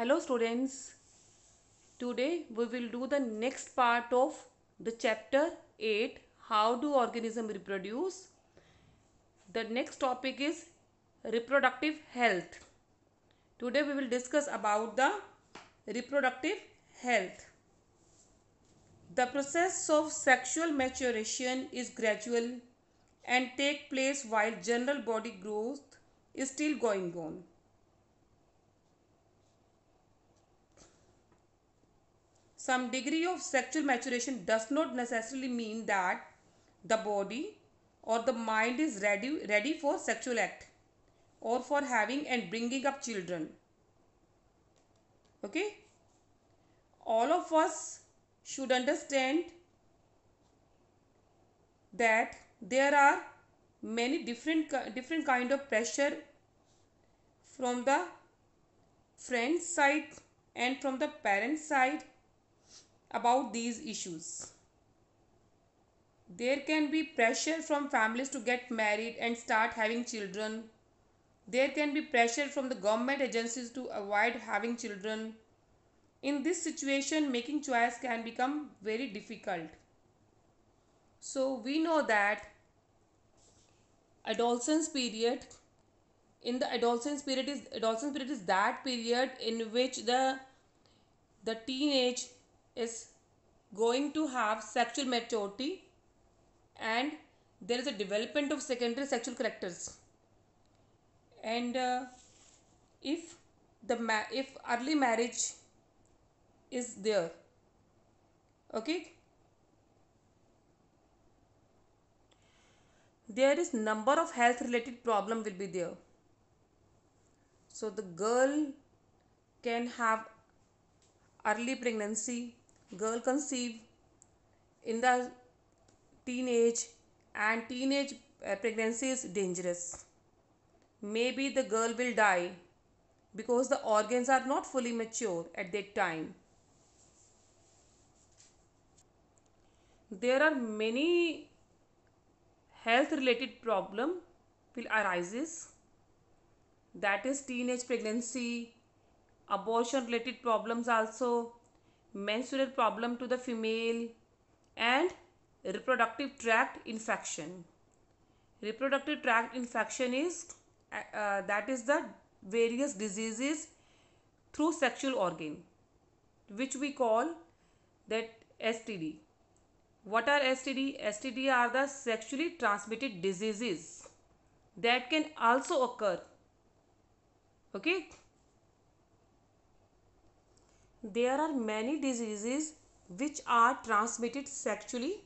Hello students, today we will do the next part of the chapter 8, how do organisms reproduce. The next topic is reproductive health. Today we will discuss about the reproductive health. The process of sexual maturation is gradual and take place while general body growth is still going on. Some degree of sexual maturation does not necessarily mean that the body or the mind is ready for sexual act or for having and bringing up children. Okay? All of us should understand that there are many different kind of pressure from the friend side and from the parent side about these issues. There can be pressure from families to get married and start having children. There can be pressure from the government agencies to avoid having children. In this situation, making choice can become very difficult. So we know that adolescence period, in the adolescence period is that period in which the teenage is going to have sexual maturity, and there is a development of secondary sexual characters. And if if early marriage is there, okay, there is number of health related problem will be there. So the girl can have early pregnancy, girl conceive in the teenage, and teenage pregnancy is dangerous. Maybe the girl will die because the organs are not fully mature at that time. There are many health related problem will arises, that is teenage pregnancy, abortion related problems also, menstrual problem to the female, and reproductive tract infection. Reproductive tract infection is that is the various diseases through sexual organ, which we call that STD. What are STD? STD are the sexually transmitted diseases that can also occur. Okay? There are many diseases which are transmitted sexually.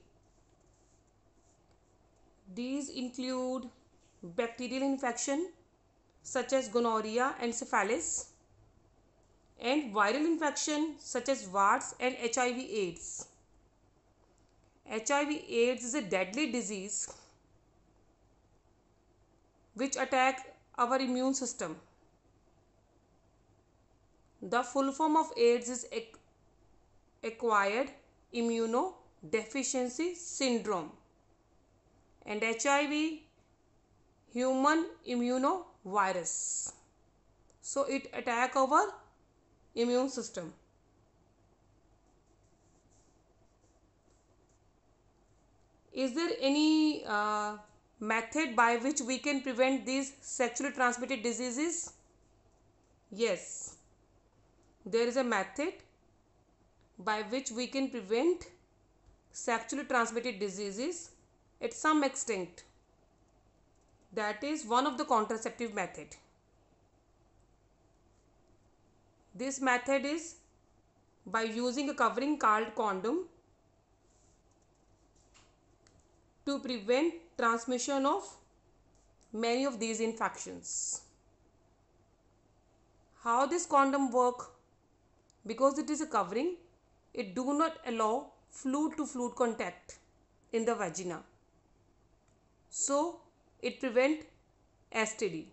These include bacterial infection such as gonorrhea and syphilis, and viral infection such as warts and HIV/AIDS. HIV/AIDS is a deadly disease which attack our immune system. The full form of AIDS is acquired immunodeficiency syndrome, and HIV human immunovirus. So it attack our immune system. Is there any method by which we can prevent these sexually transmitted diseases? Yes, there is a method by which we can prevent sexually transmitted diseases at some extent. That is one of the contraceptive method. This method is by using a covering called condom to prevent transmission of many of these infections. How this condom work? Because it is a covering, it do not allow fluid to fluid contact in the vagina. So it prevent STD.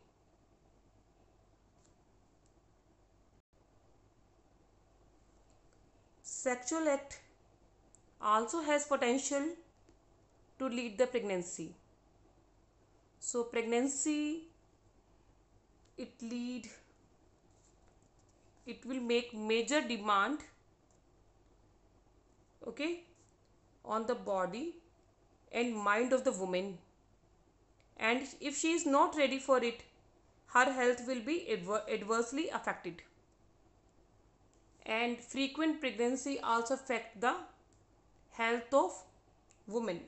Sexual act also has potential to lead the pregnancy. So pregnancy, it lead it will make major demand, okay, on the body and mind of the woman, and if she is not ready for it, her health will be adversely affected. And frequent pregnancy also affect the health of women,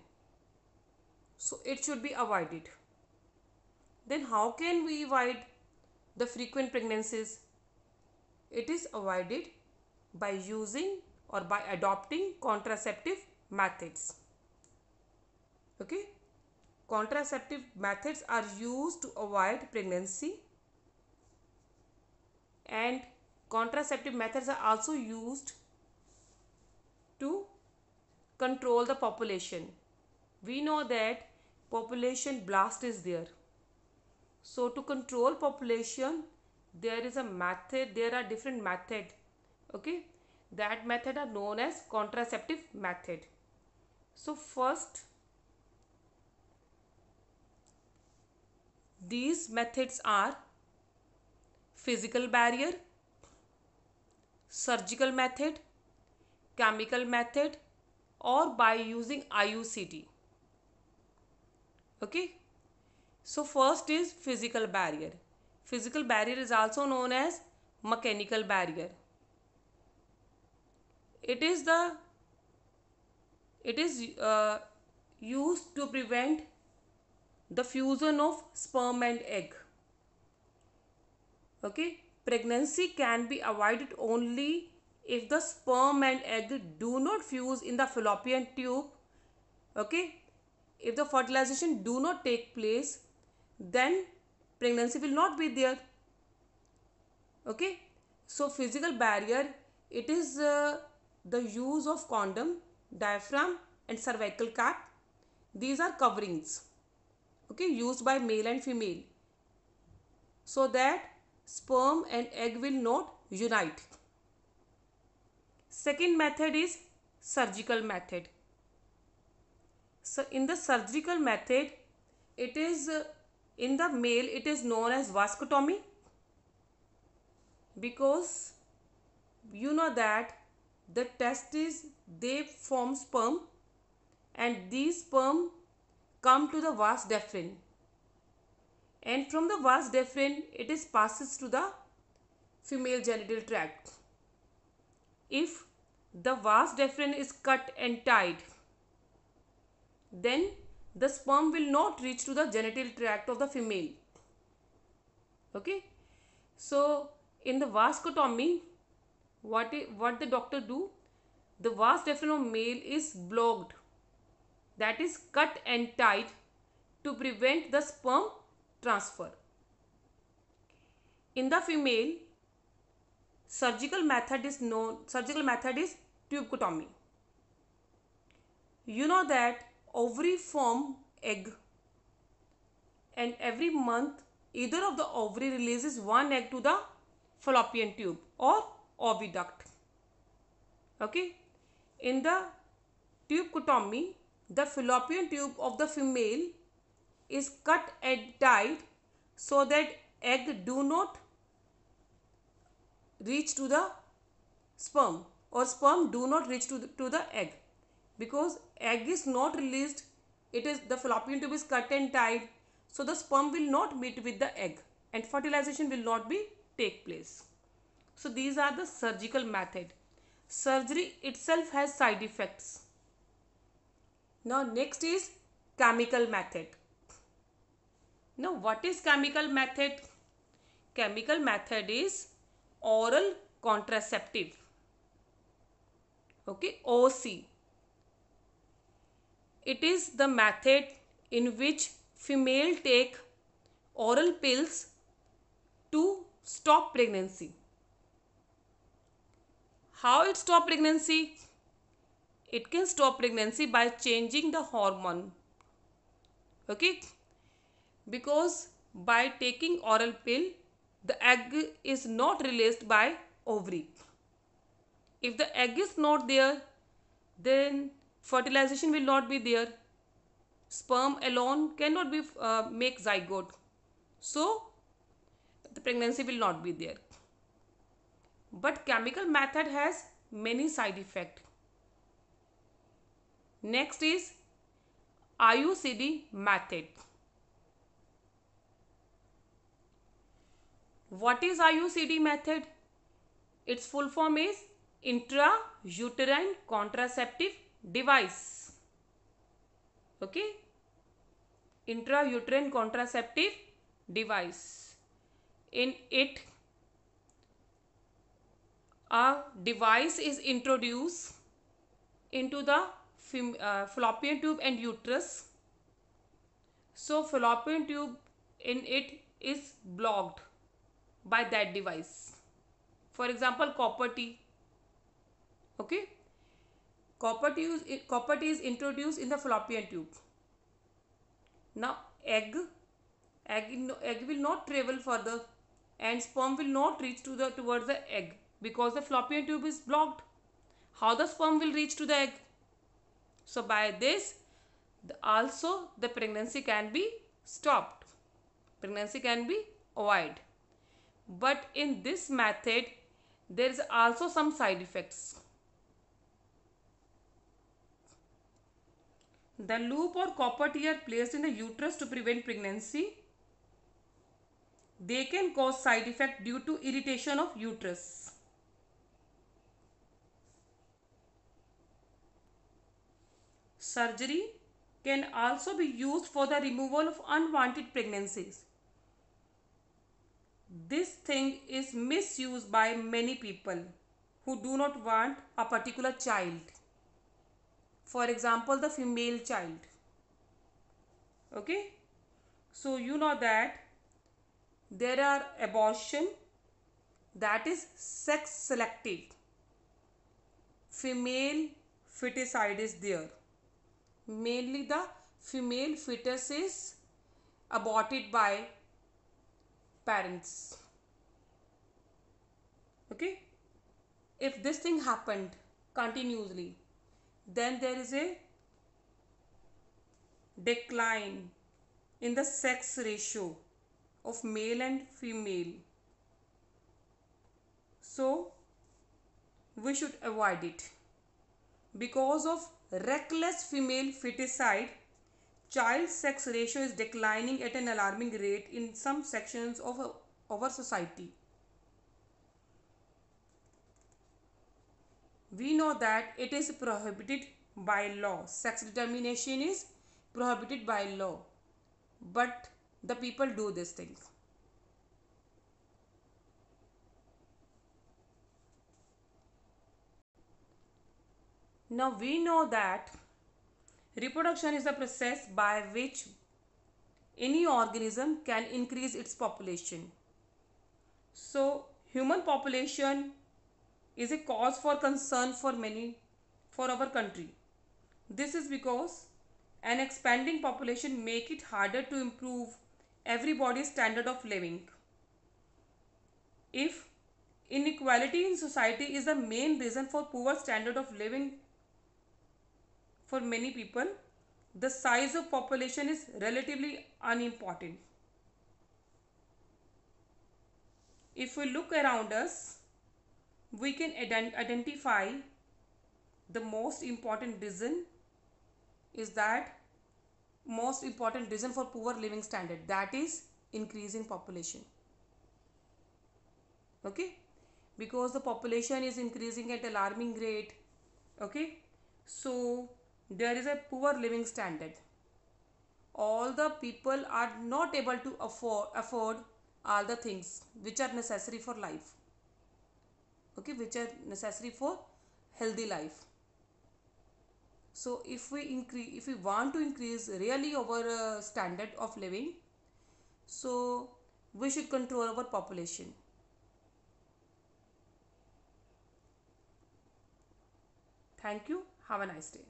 so it should be avoided. Then how can we avoid the frequent pregnancies? It is avoided by using or by adopting contraceptive methods. Okay, contraceptive methods are used to avoid pregnancy, and contraceptive methods are also used to control the population. We know that population blast is there, so to control population there is a method, there are different method, okay, that method are known as contraceptive method. So first, these methods are physical barrier, surgical method, chemical method, or by using IUCD. Okay, so first is physical barrier. Physical barrier is also known as mechanical barrier. It is used to prevent the fusion of sperm and egg. Okay, pregnancy can be avoided only if the sperm and egg do not fuse in the fallopian tube. Okay, if the fertilization do not take place, then pregnancy will not be there. Okay, so physical barrier, it is the use of condom, diaphragm and cervical cap. These are coverings, okay, used by male and female, so that sperm and egg will not unite. Second method is surgical method. So in the surgical method, it is in the male it is known as vasectomy, because you know that the testes, they form sperm, and these sperm come to the vas deferens, and from the vas deferens it is passes to the female genital tract. If the vas deferens is cut and tied, then the sperm will not reach to the genital tract of the female. Okay, so in the vasectomy, what the doctor do, the vas deferens of male is blocked, that is cut and tied to prevent the sperm transfer. In the female, surgical method is tubeectomy. You know that ovary form egg, and every month either of the ovary releases one egg to the fallopian tube or oviduct. Okay, in the tubeectomy, the fallopian tube of the female is cut and tied so that egg do not reach to the sperm, or sperm do not reach to the egg, because egg is not released, it is the fallopian tube is cut and tied, so the sperm will not meet with the egg and fertilization will not be take place. So these are the surgical method. Surgery itself has side effects. Now next is chemical method. Now what is chemical method? Chemical method is oral contraceptive. Okay, OC. It is the method in which female take oral pills to stop pregnancy. How it stop pregnancy? It can stop pregnancy by changing the hormone. Okay, because by taking oral pill, the egg is not released by ovary. If the egg is not there, then fertilization will not be there. Sperm alone cannot be make zygote, so the pregnancy will not be there. but chemical method has many side effect. Next is IUCD method. What is IUCD method? Its full form is intrauterine contraceptive device. Okay, intrauterine contraceptive device. In it, a device is introduced into the fallopian tube and uterus. So fallopian tube in it is blocked by that device. For example, copper T. Okay, copper T is introduced in the fallopian tube. Now egg will not travel further, and sperm will not reach towards the egg because the fallopian tube is blocked. How the sperm will reach to the egg? So by this, also the pregnancy can be stopped. Pregnancy can be avoided. But in this method, there is also some side effects. The loop or copper T are placed in the uterus to prevent pregnancy. They can cause side effect due to irritation of uterus. Surgery can also be used for the removal of unwanted pregnancies. This thing is misused by many people who do not want a particular child. For example, the female child. Okay, so you know that there are abortion that is sex selective. Female feticide is there. Mainly the female fetus is aborted by parents. Okay, if this thing happened continuously, then there is a decline in the sex ratio of male and female. So we should avoid it. Because of reckless female feticide, child sex ratio is declining at an alarming rate in some sections of our society. We know that it is prohibited by law. Sex determination is prohibited by law. But the people do these things. Now we know that reproduction is the process by which any organism can increase its population. So human population is a cause for concern for our country. This is because an expanding population make it harder to improve everybody's standard of living. If inequality in society is the main reason for poor standard of living for many people, the size of population is relatively unimportant. If we look around us, we can identify the most important reason for poor living standard, that is increasing population. Okay, because the population is increasing at alarming rate. Okay, so there is a poor living standard. All the people are not able to afford all the things which are necessary for life. Okay, which are necessary for healthy life. So if we want to increase really our standard of living, so we should control our population. Thank you. Have a nice day.